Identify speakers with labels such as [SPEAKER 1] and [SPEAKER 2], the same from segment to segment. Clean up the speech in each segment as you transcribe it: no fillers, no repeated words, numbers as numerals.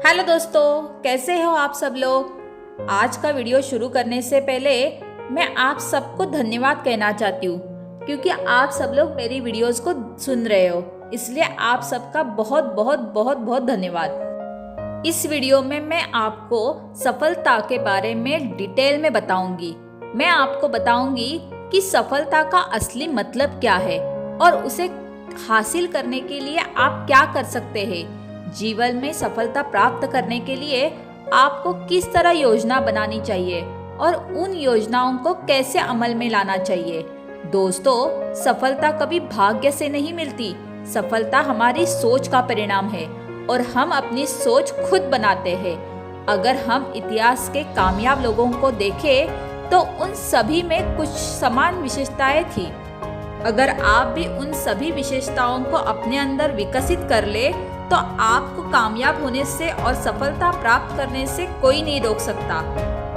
[SPEAKER 1] Hello दोस्तों, कैसे हो आप सब लोग। आज का वीडियो शुरू करने से पहले मैं आप सबको धन्यवाद कहना चाहती हूँ, क्योंकि आप सब लोग मेरी वीडियोस को सुन रहे हो, इसलिए आप सबका बहुत बहुत बहुत बहुत धन्यवाद। इस वीडियो में मैं आपको सफलता के बारे में डिटेल में बताऊंगी। मैं आपको बताऊंगी कि सफलता का असली मतलब क्या है और उसे हासिल करने के लिए आप क्या कर सकते हैं। जीवन में सफलता प्राप्त करने के लिए आपको किस तरह योजना बनानी चाहिए और उन योजनाओं को कैसे अमल में लाना चाहिए। दोस्तों, सफलता कभी भाग्य से नहीं मिलती। सफलता हमारी सोच का परिणाम है और हम अपनी सोच खुद बनाते हैं। अगर हम इतिहास के कामयाब लोगों को देखें तो उन सभी में कुछ समान विशेषताएं थी। अगर आप भी उन सभी विशेषताओं को अपने अंदर विकसित कर ले तो आपको कामयाब होने से और सफलता प्राप्त करने से कोई नहीं रोक सकता।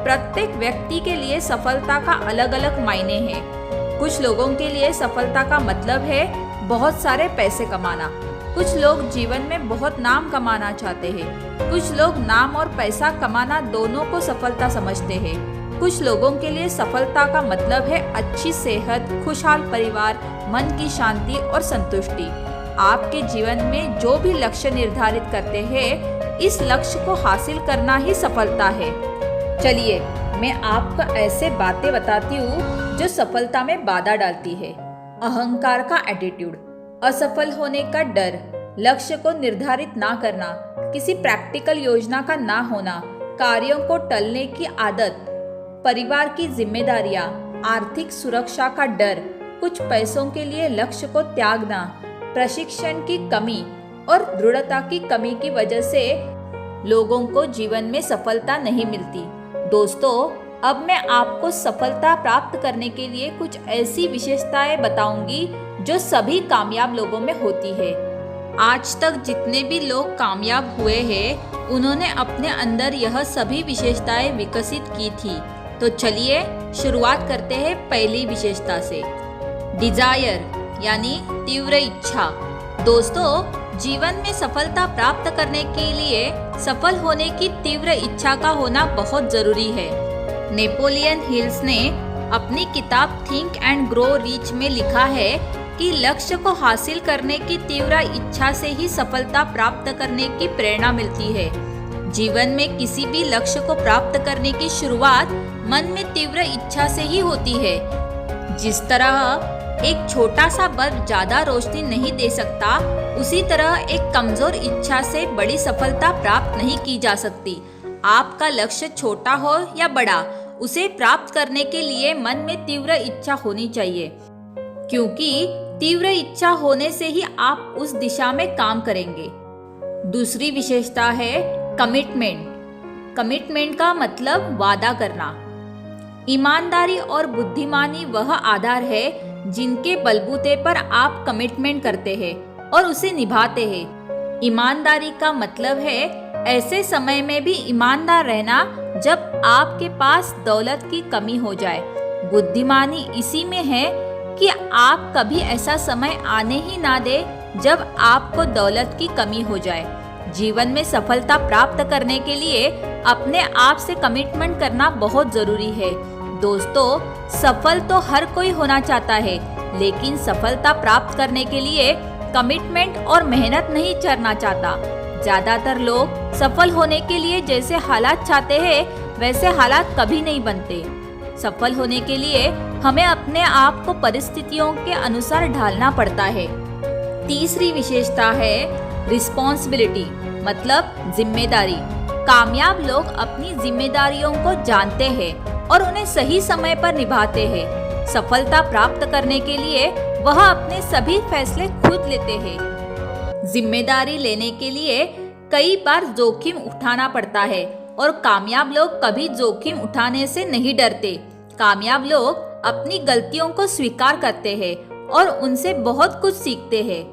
[SPEAKER 1] प्रत्येक व्यक्ति के लिए सफलता का अलग अलग मायने हैं। कुछ लोगों के लिए सफलता का मतलब है बहुत सारे पैसे कमाना। कुछ लोग जीवन में बहुत नाम कमाना चाहते हैं। कुछ लोग नाम और पैसा कमाना दोनों को सफलता समझते हैं। कुछ लोगों के लिए सफलता का मतलब है अच्छी सेहत, खुशहाल परिवार, मन की शांति और संतुष्टि। आपके जीवन में जो भी लक्ष्य निर्धारित करते हैं, इस लक्ष्य को हासिल करना ही सफलता है। चलिए, मैं आपको ऐसे बातें बताती हूँ जो सफलता में बाधा डालती है। अहंकार का एटीट्यूड, असफल होने का डर, लक्ष्य को निर्धारित ना करना, किसी प्रैक्टिकल योजना का ना होना, कार्यों को टलने की आदत, परिवार की जिम्मेदारियां, आर्थिक सुरक्षा का डर, कुछ पैसों के लिए लक्ष्य को त्यागना, प्रशिक्षण की कमी और दृढ़ता की कमी की वजह से लोगों को जीवन में सफलता नहीं मिलती। दोस्तों, अब मैं आपको सफलता प्राप्त करने के लिए कुछ ऐसी विशेषताएं बताऊंगी जो सभी कामयाब लोगों में होती है। आज तक जितने भी लोग कामयाब हुए हैं, उन्होंने अपने अंदर यह सभी विशेषताएं विकसित की थी। तो चलिए शुरुआत करते हैं पहली विशेषता से। डिजायर यानी तीव्र इच्छा। दोस्तों, जीवन में सफलता प्राप्त करने के लिए सफल होने की तीव्र इच्छा का होना बहुत जरूरी है। नेपोलियन हिल्स ने अपनी किताब थिंक एंड ग्रो रिच में लिखा है कि लक्ष्य को हासिल करने की तीव्र इच्छा से ही सफलता प्राप्त करने की प्रेरणा मिलती है। जीवन में किसी भी लक्ष्य को प्राप्त करने की शुरुआत मन में तीव्र इच्छा से ही होती है। जिस तरह एक छोटा सा बल्ब ज्यादा रोशनी नहीं दे सकता, उसी तरह एक कमजोर इच्छा से बड़ी सफलता प्राप्त नहीं की जा सकती। आपका लक्ष्य छोटा हो या बड़ा, उसे प्राप्त करने के लिए मन में तीव्र इच्छा होनी चाहिए, क्योंकि तीव्र इच्छा होने से ही आप उस दिशा में काम करेंगे। दूसरी विशेषता है कमिटमेंट। कमिटमेंट का मतलब वादा करना। ईमानदारी और बुद्धिमानी वह आधार है जिनके बलबूते पर आप कमिटमेंट करते हैं और उसे निभाते हैं। ईमानदारी का मतलब है ऐसे समय में भी ईमानदार रहना जब आपके पास दौलत की कमी हो जाए। बुद्धिमानी इसी में है कि आप कभी ऐसा समय आने ही ना दे जब आपको दौलत की कमी हो जाए। जीवन में सफलता प्राप्त करने के लिए अपने आप से कमिटमेंट करना बहुत जरूरी है। दोस्तों, सफल तो हर कोई होना चाहता है, लेकिन सफलता प्राप्त करने के लिए कमिटमेंट और मेहनत नहीं करना चाहता। ज्यादातर लोग सफल होने के लिए जैसे हालात चाहते हैं, वैसे हालात कभी नहीं बनते। सफल होने के लिए हमें अपने आप को परिस्थितियों के अनुसार ढालना पड़ता है। तीसरी विशेषता है रिस्पॉन्सिबिलिटी, मतलब जिम्मेदारी। कामयाब लोग अपनी जिम्मेदारियों को जानते हैं और उन्हें सही समय पर निभाते हैं। सफलता प्राप्त करने के लिए वह अपने सभी फैसले खुद लेते हैं। जिम्मेदारी लेने के लिए कई बार जोखिम उठाना पड़ता है और कामयाब लोग कभी जोखिम उठाने से नहीं डरते। कामयाब लोग अपनी गलतियों को स्वीकार करते हैं और उनसे बहुत कुछ सीखते हैं।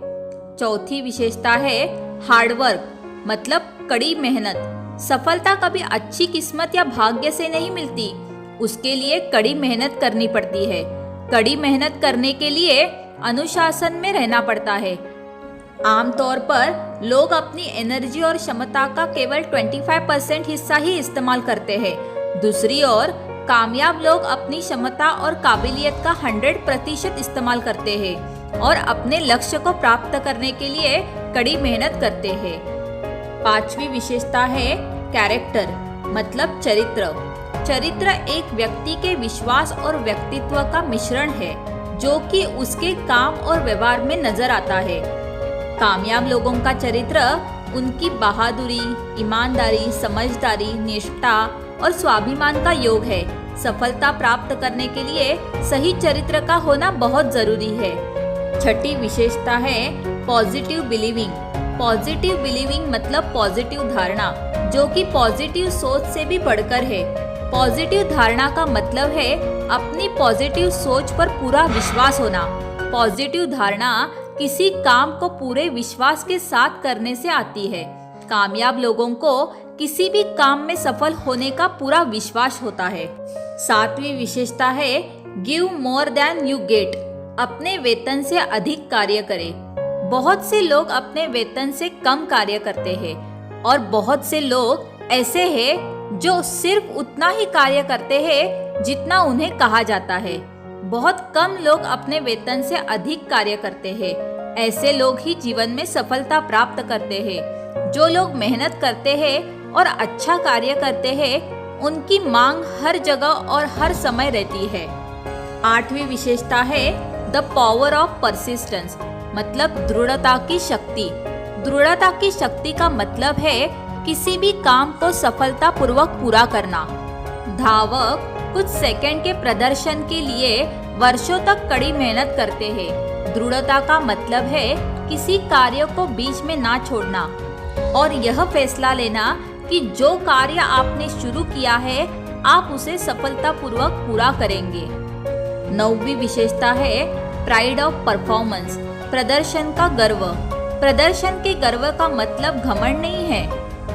[SPEAKER 1] चौथी विशेषता है हार्डवर्क, मतलब कड़ी मेहनत। सफलता कभी अच्छी किस्मत या भाग्य से नहीं मिलती, उसके लिए कड़ी मेहनत करनी पड़ती है। कड़ी मेहनत करने के लिए अनुशासन में रहना पड़ता है। आमतौर पर लोग अपनी एनर्जी और क्षमता का केवल 25% हिस्सा ही इस्तेमाल करते हैं। दूसरी ओर कामयाब लोग अपनी क्षमता और काबिलियत का 100% इस्तेमाल करते हैं और अपने लक्ष्य को प्राप्त करने के लिए कड़ी मेहनत करते हैं। पांचवी विशेषता है कैरेक्टर, मतलब चरित्र। चरित्र एक व्यक्ति के विश्वास और व्यक्तित्व का मिश्रण है जो कि उसके काम और व्यवहार में नजर आता है। कामयाब लोगों का चरित्र उनकी बहादुरी, ईमानदारी, समझदारी, निष्ठा और स्वाभिमान का योग है। सफलता प्राप्त करने के लिए सही चरित्र का होना बहुत जरूरी है। छठी विशेषता है पॉजिटिव बिलीविंग। पॉजिटिव बिलीविंग मतलब पॉजिटिव धारणा, जो कि पॉजिटिव सोच से भी बढ़कर है। पॉजिटिव धारणा का मतलब है अपनी पॉजिटिव सोच पर पूरा विश्वास होना। पॉजिटिव धारणा किसी काम को पूरे विश्वास के साथ करने से आती है। कामयाब लोगों को किसी भी काम में सफल होने का पूरा विश्वास होता है। सातवीं विशेषता है give more than you get. अपने वेतन से अधिक कार्य करें। बहुत से लोग अपने वेतन से कम कार्य करते हैं और बहुत से लोग ऐसे हैं जो सिर्फ उतना ही कार्य करते हैं जितना उन्हें कहा जाता है। बहुत कम लोग अपने वेतन से अधिक कार्य करते हैं। ऐसे लोग ही जीवन में सफलता प्राप्त करते हैं। जो लोग मेहनत करते हैं और अच्छा कार्य करते हैं, उनकी मांग हर जगह और हर समय रहती है। आठवीं विशेषता है द पावर ऑफ परसिस्टेंस, मतलब दृढ़ता की शक्ति। दृढ़ता की शक्ति का मतलब है किसी भी काम को सफलतापूर्वक पूरा करना। धावक कुछ सेकंड के प्रदर्शन के लिए वर्षों तक कड़ी मेहनत करते हैं। दृढ़ता का मतलब है किसी कार्य को बीच में ना छोड़ना और यह फैसला लेना कि जो कार्य आपने शुरू किया है आप उसे सफलतापूर्वक पूरा करेंगे। नौवीं विशेषता है प्राइड ऑफ परफॉर्मेंस, प्रदर्शन का गर्व। प्रदर्शन के गर्व का मतलब घमंड नहीं है।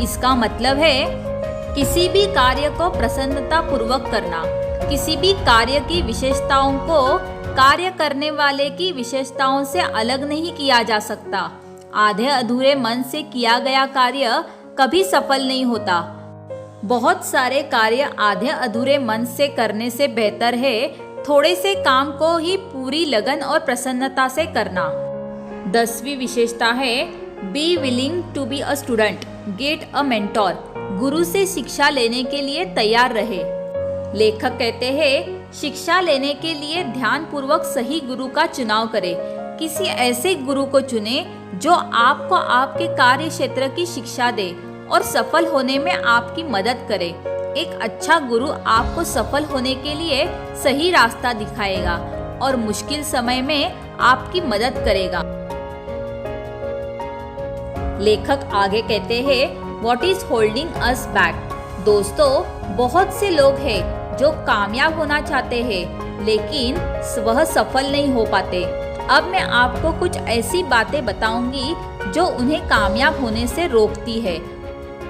[SPEAKER 1] इसका मतलब है किसी भी कार्य को प्रसन्नता पूर्वक करना। किसी भी कार्य की विशेषताओं को कार्य करने वाले की विशेषताओं से अलग नहीं किया जा सकता। आधे अधूरे मन से किया गया कार्य कभी सफल नहीं होता। बहुत सारे कार्य आधे अधूरे मन से करने से बेहतर है थोड़े से काम को ही पूरी लगन और प्रसन्नता से करना। 10वीं विशेषता है be willing to be a student, get a mentor. गुरु से शिक्षा लेने के लिए तैयार रहे। लेखक कहते हैं शिक्षा लेने के लिए ध्यान पूर्वक सही गुरु का चुनाव करें। किसी ऐसे गुरु को चुने जो आपको आपके कार्य क्षेत्र की शिक्षा दे और सफल होने में आपकी मदद करे। एक अच्छा गुरु आपको सफल होने के लिए सही रास्ता दिखाएगा और मुश्किल समय में आपकी मदद करेगा। लेखक आगे कहते हैं What is holding us back? दोस्तों, बहुत से लोग हैं जो कामयाब होना चाहते हैं लेकिन वह सफल नहीं हो पाते। अब मैं आपको कुछ ऐसी बातें बताऊंगी जो उन्हें कामयाब होने से रोकती है।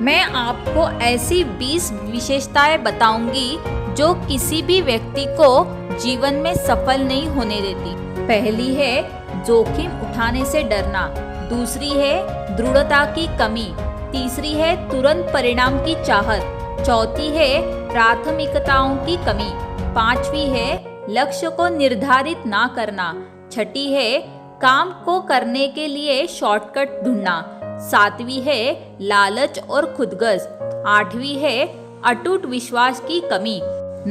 [SPEAKER 1] मैं आपको ऐसी 20 विशेषताएं बताऊंगी जो किसी भी व्यक्ति को जीवन में सफल नहीं होने देती। पहली है जोखिम उठाने से डरना। दूसरी है दृढ़ता की कमी। तीसरी है तुरंत परिणाम की चाहत। चौथी है प्राथमिकताओं की कमी। पांचवी है लक्ष्य को निर्धारित ना करना। छठी है काम को करने के लिए शॉर्टकट ढूंढना। सातवीं है लालच और खुदगर्ज। आठवीं है अटूट विश्वास की कमी।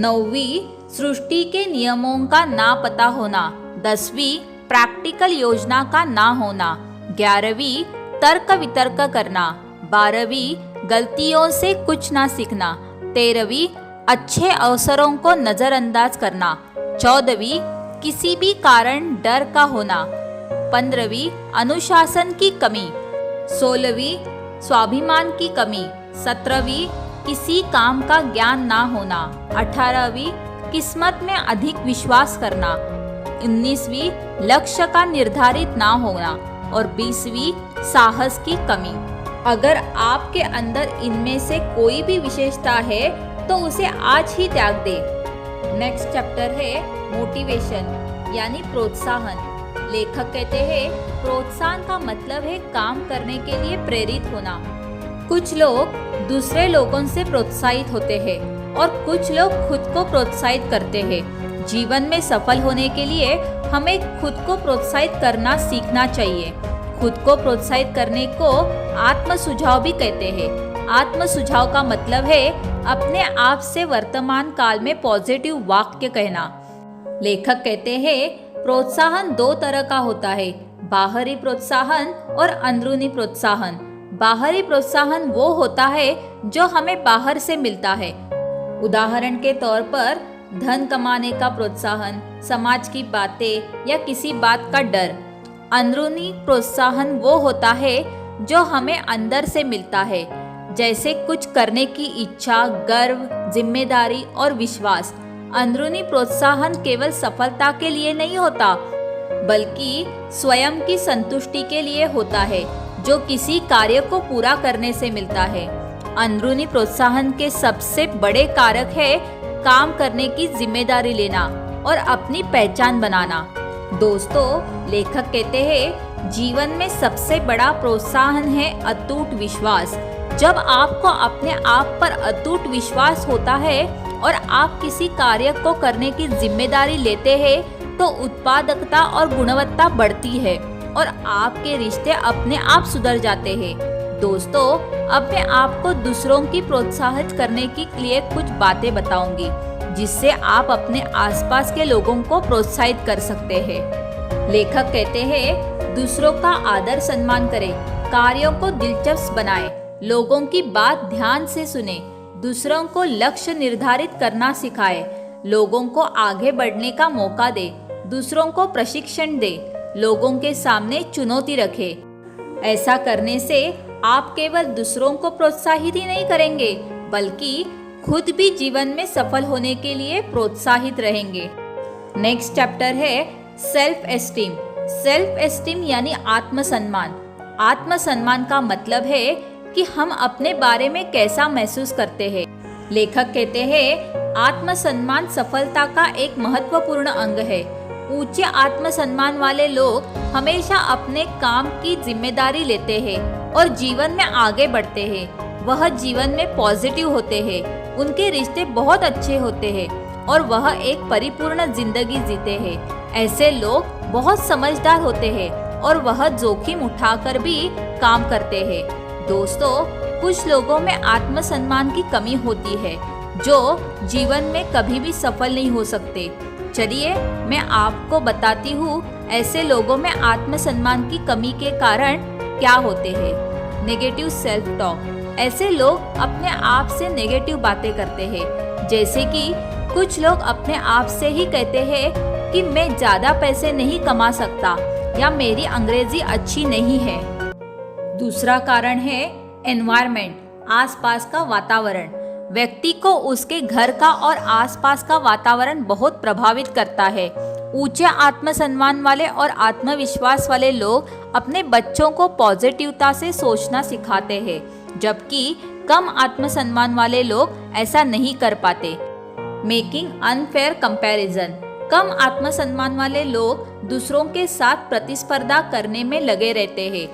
[SPEAKER 1] नौवीं सृष्टि के नियमों का ना पता होना। 10वीं प्रैक्टिकल योजना का ना होना। 11वीं तर्क वितर्क करना। 12वीं गलतियों से कुछ ना सीखना। 13वीं अच्छे अवसरों को नजरअंदाज करना। 14वीं किसी भी कारण डर का होना। 15वीं अनुशासन की कमी। 16वीं स्वाभिमान की कमी। 17वीं किसी काम का ज्ञान ना होना। 18वीं किस्मत में अधिक विश्वास करना। 19वीं लक्ष्य का निर्धारित ना होना और 20वीं साहस की कमी। अगर आपके अंदर इनमें से कोई भी विशेषता है तो उसे आज ही त्याग दे। नेक्स्ट चैप्टर है मोटिवेशन यानी प्रोत्साहन। लेखक कहते हैं प्रोत्साहन का मतलब है काम करने के लिए प्रेरित होना। कुछ लोग दूसरे लोगों से प्रोत्साहित होते हैं और कुछ लोग खुद को प्रोत्साहित करते हैं। जीवन में सफल होने के लिए हमें खुद को प्रोत्साहित करना सीखना चाहिए। खुद को प्रोत्साहित करने को आत्म सुझाव भी कहते हैं। आत्म सुझाव का मतलब है अपने आप से वर्तमान काल में पॉजिटिव वाक्य कहना। लेखक कहते हैं प्रोत्साहन दो तरह का होता है, बाहरी प्रोत्साहन और अंदरूनी प्रोत्साहन। बाहरी प्रोत्साहन वो होता है जो हमें बाहर से मिलता है। उदाहरण के तौर पर धन कमाने का प्रोत्साहन, समाज की बातें या किसी बात का डर। अंदरूनी प्रोत्साहन वो होता है जो हमें अंदर से मिलता है, जैसे कुछ करने की इच्छा, गर्व, जिम्मेदारी और विश्वास। अंदरूनी प्रोत्साहन केवल सफलता के लिए नहीं होता, बल्कि स्वयं की संतुष्टि के लिए होता है, जो किसी कार्य को पूरा करने से मिलता है। अंदरूनी प्रोत्साहन के सबसे बड़े कारक है काम करने की जिम्मेदारी लेना और अपनी पहचान बनाना। दोस्तों, लेखक कहते हैं जीवन में सबसे बड़ा प्रोत्साहन है अटूट विश्वास। जब आपको अपने आप पर अटूट विश्वास होता है और आप किसी कार्य को करने की जिम्मेदारी लेते हैं, तो उत्पादकता और गुणवत्ता बढ़ती है और आपके रिश्ते अपने आप सुधर जाते हैं। दोस्तों, अब मैं आपको दूसरों की प्रोत्साहित करने के लिए कुछ बातें बताऊंगी, जिससे आप अपने आसपास के लोगों को प्रोत्साहित कर सकते हैं। लेखक कहते हैं दूसरों का आदर सम्मान करें, कार्यों को दिलचस्प बनाएं, लोगों की बात ध्यान से सुने, दूसरों को लक्ष्य निर्धारित करना सिखाएं, लोगों को आगे बढ़ने का मौका दे, दूसरों को प्रशिक्षण दे, लोगों के सामने चुनौती रखें। ऐसा करने से आप केवल दूसरों को प्रोत्साहित ही नहीं करेंगे, बल्कि खुद भी जीवन में सफल होने के लिए प्रोत्साहित रहेंगे। नेक्स्ट चैप्टर है सेल्फ एस्टीम। सेल्फ एस्टीम यानी आत्मसम्मान। आत्मसम्मान का मतलब है कि हम अपने बारे में कैसा महसूस करते हैं। लेखक कहते हैं आत्मसम्मान सफलता का एक महत्वपूर्ण अंग है। ऊंचे आत्मसम्मान वाले लोग हमेशा अपने काम की जिम्मेदारी लेते हैं और जीवन में आगे बढ़ते हैं। वह जीवन में पॉजिटिव होते हैं, उनके रिश्ते बहुत अच्छे होते हैं और वह एक परिपूर्ण जिंदगी जीते हैं। ऐसे लोग बहुत समझदार होते हैं और वह जोखिम उठाकर भी काम करते हैं। दोस्तों, कुछ लोगों में आत्मसम्मान की कमी होती है, जो जीवन में कभी भी सफल नहीं हो सकते। चलिए मैं आपको बताती हूँ ऐसे लोगों में आत्मसम्मान की कमी के कारण क्या होते हैं। Negative self talk. ऐसे लोग अपने आप से नेगेटिव बातें करते हैं, जैसे कि कुछ लोग अपने आप से ही कहते हैं कि मैं ज़्यादा पैसे नहीं कमा सकता या मेरी अंग्रेजी अच्छी नहीं है। दूसरा कारण है एनवायरनमेंट, आसपास का वातावरण। व्यक्ति को उसके घर का और आसपास का वातावरण बहुत प्रभावित करता है। ऊंचे आत्मसम्मान वाले और आत्मविश्वास वाले लोग अपने बच्चों को पॉजिटिवता से सोचना सिखाते हैं, जबकि कम आत्मसम्मान वाले लोग ऐसा नहीं कर पाते। Making unfair comparison. कम आत्मसम्मान वाले लोग दूसरों के साथ प्रतिस्पर्धा करने में लगे रहते हैं।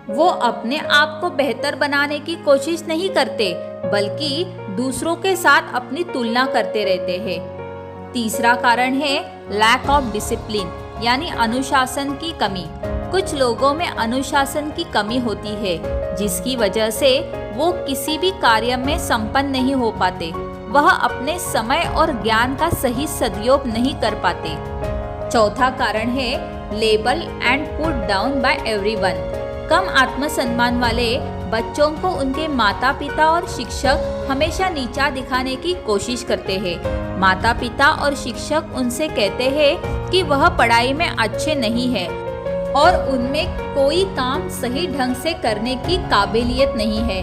[SPEAKER 1] वो अपने आप को बेहतर बनाने की कोशिश नहीं करते, बल्कि दूसरों के साथ अपनी तुलना करते रहते हैं। तीसरा कारण है लैक ऑफ डिसिप्लिन यानी अनुशासन की कमी। कुछ लोगों में अनुशासन की कमी होती है, जिसकी वजह से वो किसी भी कार्य में संपन्न नहीं हो पाते। वह अपने समय और ज्ञान का सही सदुपयोग नहीं कर पाते। चौथा कारण है label and put down by everyone. कम आत्मसम्मान वाले बच्चों को उनके माता पिता और शिक्षक हमेशा नीचा दिखाने की कोशिश करते हैं। माता पिता और शिक्षक उनसे कहते हैं कि वह पढ़ाई में अच्छे नहीं है और उनमें कोई काम सही ढंग से करने की काबिलियत नहीं है।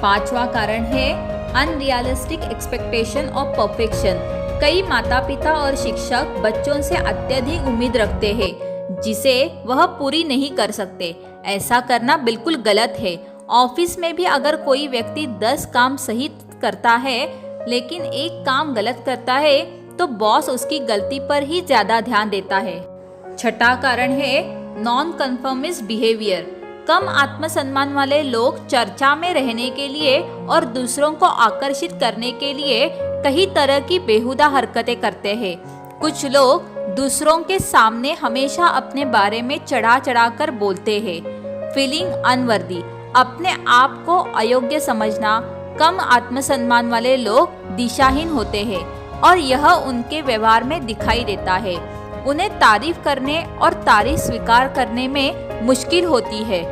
[SPEAKER 1] पांचवा कारण है अनरियलिस्टिक एक्सपेक्टेशन ऑफ परफेक्शन। कई माता पिता और शिक्षक बच्चों से अत्यधिक उम्मीद रखते हैं, जिसे वह पूरी नहीं कर सकते। ऐसा करना बिल्कुल गलत है। ऑफिस में भी अगर कोई व्यक्ति 10 काम सही करता है लेकिन एक काम गलत करता है, तो बॉस उसकी गलती पर ही ज्यादा ध्यान देता है। छठा कारण है नॉन कन्फर्मिस्ट बिहेवियर। कम आत्मसम्मान वाले लोग चर्चा में रहने के लिए और दूसरों को आकर्षित करने के लिए कई तरह की बेहुदा हरकतें करते हैं। कुछ लोग दूसरों के सामने हमेशा अपने बारे में चढ़ा चढ़ा कर बोलते हैं। फीलिंग अनवर्दी, अपने आप को अयोग्य समझना। कम आत्मसम्मान वाले लोग दिशाहीन होते हैं और यह उनके व्यवहार में दिखाई देता है। उन्हें तारीफ करने और तारीफ स्वीकार करने में मुश्किल होती है।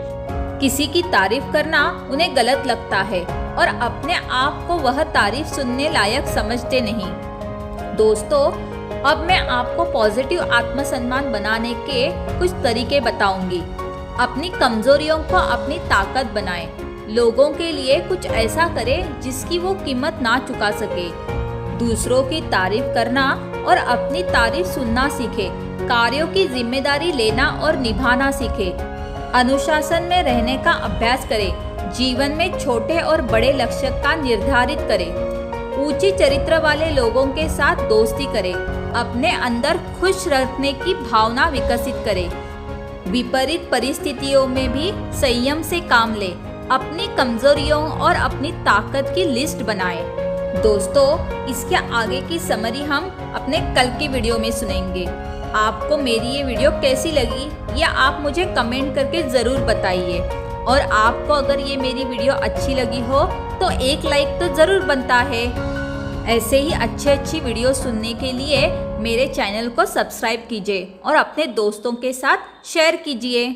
[SPEAKER 1] किसी की तारीफ करना उन्हें गलत लगता है और अपने आप को वह तारीफ सुनने लायक समझते नहीं। दोस्तों, अब मैं आपको पॉजिटिव आत्मसम्मान बनाने के कुछ तरीके बताऊंगी। अपनी कमजोरियों को अपनी ताकत बनाएं। लोगों के लिए कुछ ऐसा करें जिसकी वो कीमत ना चुका सके। दूसरों की तारीफ करना और अपनी तारीफ सुनना सीखें। कार्यों की जिम्मेदारी लेना और निभाना सीखें। अनुशासन में रहने का अभ्यास करें। जीवन में छोटे और बड़े लक्ष्य का निर्धारित करें। ऊंची चरित्र वाले लोगों के साथ दोस्ती करें। अपने अंदर खुश रखने की भावना विकसित करें। विपरीत परिस्थितियों में भी संयम से काम लें। अपनी कमजोरियों और अपनी ताकत की लिस्ट बनाएं। दोस्तों, इसके आगे की समरी हम अपने कल की वीडियो में सुनेंगे। आपको मेरी ये वीडियो कैसी लगी या आप मुझे कमेंट करके ज़रूर बताइए। और आपको अगर ये मेरी वीडियो अच्छी लगी हो तो एक लाइक तो ज़रूर बनता है। ऐसे ही अच्छी वीडियो सुनने के लिए मेरे चैनल को सब्सक्राइब कीजिए और अपने दोस्तों के साथ शेयर कीजिए।